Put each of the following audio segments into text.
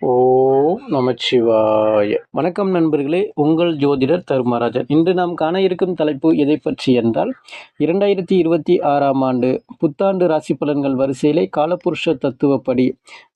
ஓம் நமச்சிவாய. வணக்கம் நண்பர்களே, உங்கள் ஜோதிடர் தர்மராஜன். இன்று நாம் காண இருக்கும் தலைப்பு எதை பற்றி என்றால், 2026ஆம் ஆண்டு புத்தாண்டு ராசி பலன்கள் வரிசையிலே காலபுருஷ தத்துவப்படி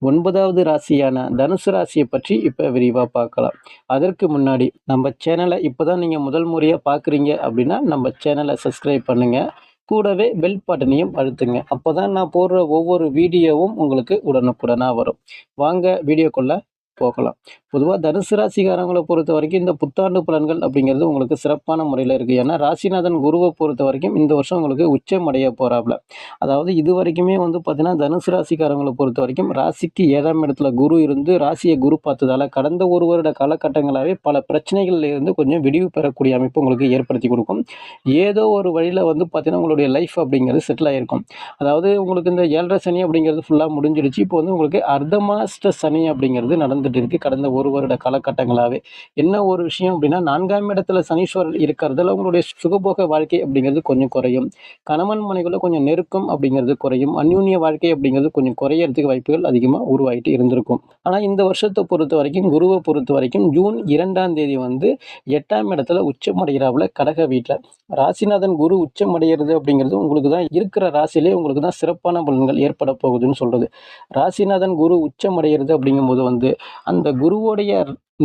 9வது ராசியான தனுசு ராசியை பற்றி இப்போ விரிவாக பார்க்கலாம். அதற்கு முன்னாடி நம்ம சேனலை இப்போ தான் நீங்கள் முதல் முறையாக பார்க்குறீங்க அப்படின்னா நம்ம சேனலை சப்ஸ்கிரைப் பண்ணுங்கள். கூடவே பெல் பட்டனையும் அழுத்துங்க. அப்போ தான் நான் போடுற ஒவ்வொரு வீடியோவும் உங்களுக்கு உடனுக்குடனாக வரும். வாங்க வீடியோக்குள்ளே போகலாம். பொதுவாக தனுசு ராசிக்காரங்களை பொறுத்த வரைக்கும் இந்த புத்தாண்டு பலன்கள் அப்படிங்கிறது உங்களுக்கு சிறப்பான முறையில் இருக்குது. ஏன்னா ராசிநாதன் குருவை பொறுத்த வரைக்கும் இந்த வருஷம் உங்களுக்கு உச்சம் அடைய போகிறாப்புல. அதாவது இது வரைக்குமே பார்த்தீங்கன்னா தனுசு ராசிக்காரங்களை பொறுத்த வரைக்கும் ராசிக்கு 7ஆம் இடத்துல குரு இருந்து ராசியை குரு பார்த்ததால கடந்த ஒரு வருட காலகட்டங்களாகவே பல பிரச்சனைகள்ல இருந்து கொஞ்சம் விடிவு பெறக்கூடிய அமைப்பு உங்களுக்கு ஏற்படுத்தி கொடுக்கும். ஏதோ ஒரு வழியில் பார்த்தீங்கன்னா உங்களுடைய லைஃப் அப்படிங்கிறது செட்டில் ஆகிருக்கும். அதாவது உங்களுக்கு இந்த 7.5 சனி அப்படிங்கிறது ஃபுல்லாக முடிஞ்சிடுச்சு. இப்போ உங்களுக்கு அர்த்தமாஸ்ட சனி அப்படிங்கிறது நடந்துட்டு இருக்கு கடந்த ஒரு வருட காலகட்டங்களாகவே. என்ன ஒரு விஷயம் அப்படின்னா 4ஆம் இடத்துல சனீஸ்வரர் இருக்கிறதுல உங்களுடைய சுகபோக வாழ்க்கை அப்படிங்கிறது கொஞ்சம் குறையும். கணவன் மனைவிக்குள்ள கொஞ்சம் நெருக்கம் அப்படிங்கிறது குறையும். அந்யூன்ய வாழ்க்கை அப்படிங்கிறது கொஞ்சம் குறையறதுக்கு வாய்ப்புகள் அதிகமாக உருவாகிட்டு இருந்திருக்கும். ஆனால் இந்த வருஷத்தை பொறுத்த வரைக்கும் குருவை பொறுத்த வரைக்கும் ஜூன் 2ஆம் தேதி 8ஆம் இடத்துல உச்சமடைகிறாப்புல கடக வீட்டில். ராசிநாதன் குரு உச்சம் அடைகிறது அப்படிங்கிறது உங்களுக்கு தான் இருக்கிற ராசியிலே உங்களுக்கு தான் சிறப்பான பலன்கள் ஏற்பட போகுதுன்னு சொல்றது. ராசிநாதன் குரு உச்சம் அடைகிறது அப்படிங்கும்போது அந்த குருவோடைய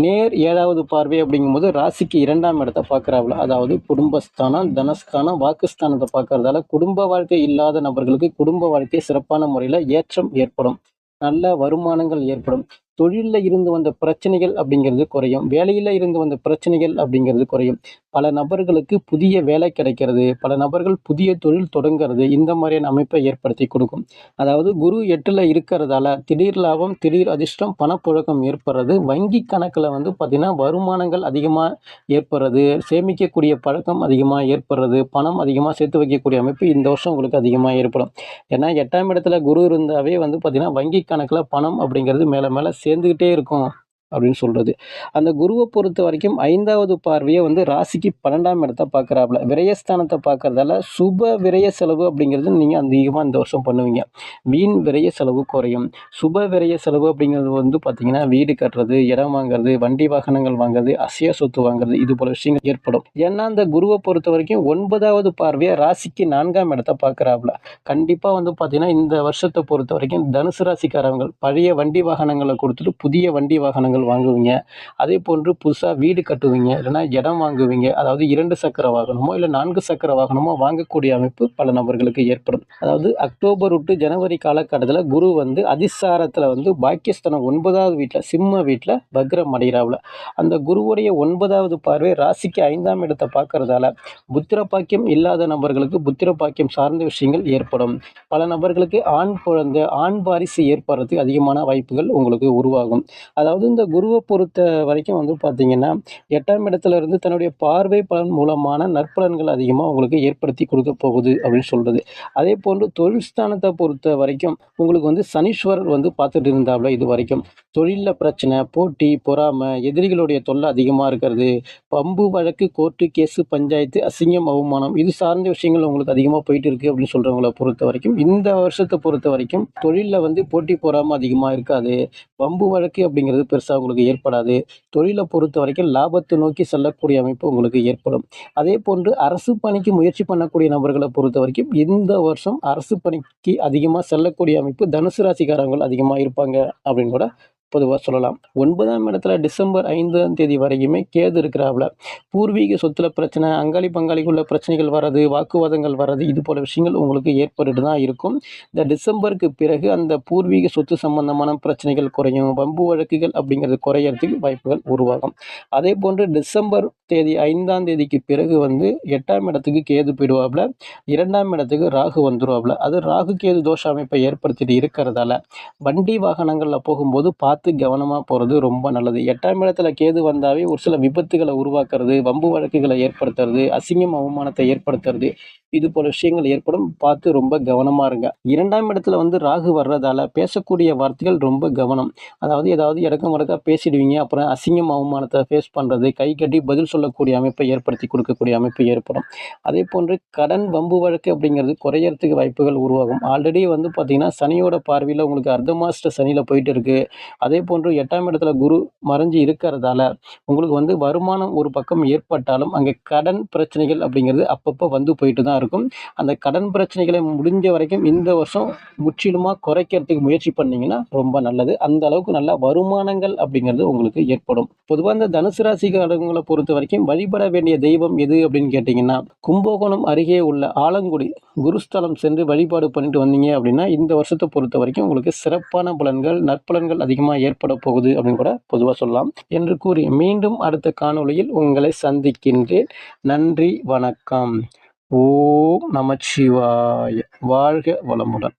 நேர் 7வது பார்வை அப்படிங்கும்போது ராசிக்கு 2ஆம் இடத்தை பார்க்குறாப்புல. அதாவது குடும்பஸ்தானம், தனஸ்தானம், வாக்குஸ்தானத்தை பார்க்கறதால குடும்ப வாழ்க்கை இல்லாத நபர்களுக்கு குடும்ப வாழ்க்கை சிறப்பான முறையில் ஏற்றம் ஏற்படும். நல்ல வருமானங்கள் ஏற்படும். தொழிலில் இருந்து வந்த பிரச்சனைகள் அப்படிங்கிறது குறையும். வேலையில் இருந்து வந்த பிரச்சனைகள் அப்படிங்கிறது குறையும். பல நபர்களுக்கு புதிய வேலை கிடைக்கிறது, பல நபர்கள் புதிய தொழில் தொடங்கிறது, இந்த மாதிரியான அமைப்பை ஏற்படுத்தி கொடுக்கும். அதாவது குரு 8ல் இருக்கிறதால திடீர் லாபம், திடீர் அதிர்ஷ்டம், பணப்புழக்கம் ஏற்படுறது, வங்கி கணக்கில் பார்த்தீங்கன்னா வருமானங்கள் அதிகமாக ஏற்படுறது, சேமிக்கக்கூடிய பழக்கம் அதிகமாக ஏற்படுறது, பணம் அதிகமாக சேர்த்து வைக்கக்கூடிய அமைப்பு இந்த வருஷம் உங்களுக்கு அதிகமாக ஏற்படும். ஏன்னா 8ஆம் இடத்துல குரு இருந்தாவே பார்த்தீங்கன்னா வங்கி கணக்கில் பணம் அப்படிங்கிறது மேலே மேலே சேர்ந்துக்கிட்டே இருக்கும் அப்படின்னு சொல்றது. அந்த குருவை பொறுத்த வரைக்கும் 5வது பார்வையை ராசிக்கு 12ஆம் இடத்தை பார்க்குறாப்புல. விரயஸ்தானத்தை பார்க்கறதால சுப விரய செலவு அப்படிங்கிறது நீங்கள் அதிகமாக இந்த வருஷம் பண்ணுவீங்க. வீண் விரய செலவு குறையும். சுப விரய செலவு அப்படிங்கிறது பார்த்தீங்கன்னா வீடு கட்டுறது, இடம் வாங்குறது, வண்டி வாகனங்கள் வாங்குறது, அசைய சொத்து வாங்குறது, இது போல விஷயங்கள் ஏற்படும். ஏன்னா அந்த குருவை பொறுத்த வரைக்கும் 9வது பார்வையை ராசிக்கு 4ஆம் இடத்தை பார்க்குறாப்புல. கண்டிப்பாக பார்த்தீங்கன்னா இந்த வருஷத்தை பொறுத்த வரைக்கும் தனுசு ராசிக்காரங்கள் பழைய வண்டி வாகனங்களை கொடுத்துட்டு புதிய வண்டி வாகனங்கள் வாங்குவீங்க. அதே போன்று புதுசாக வீடு கட்டுவீங்க, இல்லைன்னா இடம் வாங்குவீங்க. அதாவது 2 சக்கர வாகனமோ இல்லை 4 சக்கர வாகனமோ வாங்கக்கூடிய அமைப்பு பல நபர்களுக்கு ஏற்படும். அதாவது அக்டோபர் டு ஜனவரி காலகட்டத்தில் குரு அதிசாரத்தில் பாக்கியஸ்தானம் 9வது வீட்டில் சிம்ம வீட்டில் வக்ரம் அடைகிறாவில். அந்த குருவுடைய 9வது பார்வை ராசிக்கு 5ஆம் இடத்தை பார்க்கறதால புத்திர பாக்கியம் இல்லாத நபர்களுக்கு புத்திர பாக்கியம் சார்ந்த விஷயங்கள் ஏற்படும். பல நபர்களுக்கு ஆண் குழந்தை, ஆண் வாரிசு ஏற்படுறதுக்கு அதிகமான வாய்ப்புகள் உங்களுக்கு உருவாகும். அதாவது இந்த குருவை பொறுத்த வரைக்கும் பார்த்தீங்கன்னா 8ஆம் இடத்துல இருந்து தன்னுடைய பார்வை பலன் மூலமான நற்பலன்கள் அதிகமாக உங்களுக்கு ஏற்படுத்தி கொடுக்க போகுது அப்படின்னு சொல்றது. அதே போன்று தொழில் ஸ்தானத்தை பொறுத்த வரைக்கும் உங்களுக்கு சனீஸ்வரர் பார்த்துட்டு இருந்தாப்புல. இது வரைக்கும் தொழிலில் பிரச்சனை, போட்டி, பொறாமை, எதிரிகளுடைய தொல்லை அதிகமாக இருக்கிறது, பம்பு வழக்கு, கோர்ட்டு கேஸு, பஞ்சாயத்து, அசிங்கம், அவமானம், இது சார்ந்த விஷயங்கள் உங்களுக்கு அதிகமாக போயிட்டு இருக்கு அப்படின்னு சொல்றவங்களை பொறுத்த வரைக்கும் இந்த வருஷத்தை பொறுத்த வரைக்கும் தொழிலில் போட்டி பொறாமை அதிகமாக இருக்காது. பம்பு வழக்கு அப்படிங்கிறது பெருசாக உங்களுக்கு ஏற்படாது. தொழிலை பொறுத்த வரைக்கும் லாபத்தை நோக்கி செல்லக்கூடிய அமைப்பு உங்களுக்கு ஏற்படும். அதே போன்று அரசு பணிக்கு முயற்சி பண்ணக்கூடிய நபர்களை பொறுத்த வரைக்கும் இந்த வருஷம் அரசு பணிக்கு அதிகமாக செல்லக்கூடிய அமைப்பு தனுசு ராசிக்காரங்கள் அதிகமாக இருப்பாங்க அப்படின்னு கூட பொதுவாக சொல்லலாம். 9ஆம் இடத்துல டிசம்பர் 5ஆம் தேதி வரைக்குமே கேது இருக்கிறாப்புல. பூர்வீக சொத்துல பிரச்சனை, அங்காளி பங்காளிக்குள்ள பிரச்சனைகள் வர்றது, வாக்குவாதங்கள் வர்றது, இது போல விஷயங்கள் உங்களுக்கு ஏற்பட்டு தான் இருக்கும். இந்த டிசம்பருக்கு பிறகு அந்த பூர்வீக சொத்து சம்பந்தமான பிரச்சனைகள் குறையும். வம்பு வழக்குகள் அப்படிங்கிறது குறையறதுக்கு வாய்ப்புகள் உருவாகும். அதே போன்று டிசம்பர் தேதி 5ஆம் தேதிக்கு பிறகு 8ஆம் இடத்துக்கு கேது போயிடுவாப்புல. 2ஆம் இடத்துக்கு ராகு வந்துடுவாப்புல. அது ராகு கேது தோஷ அமைப்பை ஏற்படுத்திட்டு இருக்கிறதால வண்டி வாகனங்களில் போகும்போது பார்த்து கவனமாக போகிறது ரொம்ப நல்லது. 8ஆம் இடத்துல கேது வந்தாவே ஒரு சில விபத்துகளை உருவாக்குறது, வம்பு வழக்குகளை ஏற்படுத்துறது, அசிங்கம் அவமானத்தை ஏற்படுத்துறது, இது போல விஷயங்கள் ஏற்படும். பார்த்து ரொம்ப கவனமா இருங்க. 2ஆம் இடத்துல வந்து ராகு வர்றதால பேசக்கூடிய வார்த்தைகள் ரொம்ப கவனம். அதாவது ஏதாவது எடக்க மடக்கா பேசிடுவீங்க. அப்புறம் அசிங்கம், அவமானத்த ஃபேஸ் பண்றது, கை கட்டி பதில் சொல்லக்கூடிய அமைப்பை ஏற்படுத்தி கொடுக்கக்கூடிய அமைப்பு ஏற்படும். அதேபோன்று கடன், வம்பு வழக்கு அப்படிங்கிறது குறையறதுக்கு வாய்ப்புகள் உருவாகும். ஆல்ரெடி வந்து பார்த்தீங்கன்னா, சனியோட பார்வையில உங்களுக்கு அர்த்தமாஸ்டர் சனியில போயிட்டு இருக்கு. அதேபோன்று 8ஆம் இடத்துல குரு மறைஞ்சு இருக்கிறதால, உங்களுக்கு வந்து வருமானம் ஒரு பக்கம் ஏற்பட்டாலும், அங்கே கடன் பிரச்சனைகள் அப்படிங்கிறது அப்பப்போ வந்து போயிட்டு தான் இருக்கும். அந்த கடன் பிரச்சனைகளை முடிஞ்ச வரைக்கும் இந்த வருஷம் முற்றிலுமா குறைக்கிறதுக்கு முயற்சி பண்ணீங்கன்னா ரொம்ப நல்லது. அந்த அளவுக்கு நல்ல வருமானங்கள் அப்படிங்கிறது உங்களுக்கு ஏற்படும். பொதுவா இந்த தனுசு ராசிக்காரங்களை பொறுத்த வரைக்கும் வழிபட வேண்டிய தெய்வம் எது அப்படின்னு கேட்டீங்கன்னா, கும்பகோணம் அருகே உள்ள ஆலங்குடி குருஸ்தலம் சென்று வழிபாடு பண்ணிட்டு வந்தீங்க அப்படின்னா, இந்த வருஷத்தை பொறுத்த வரைக்கும் உங்களுக்கு சிறப்பான பலன்கள், நற்பலன்கள் அதிகமா ஏற்பட போகுது அப்படின்னு கூட பொதுவா சொல்லலாம். என்று கூறி மீண்டும் அடுத்த காணொளியில் உங்களை சந்திக்கின்றேன். நன்றி, வணக்கம். ஓம் நமச்சிவாய! வாழ்க வளமுடன்.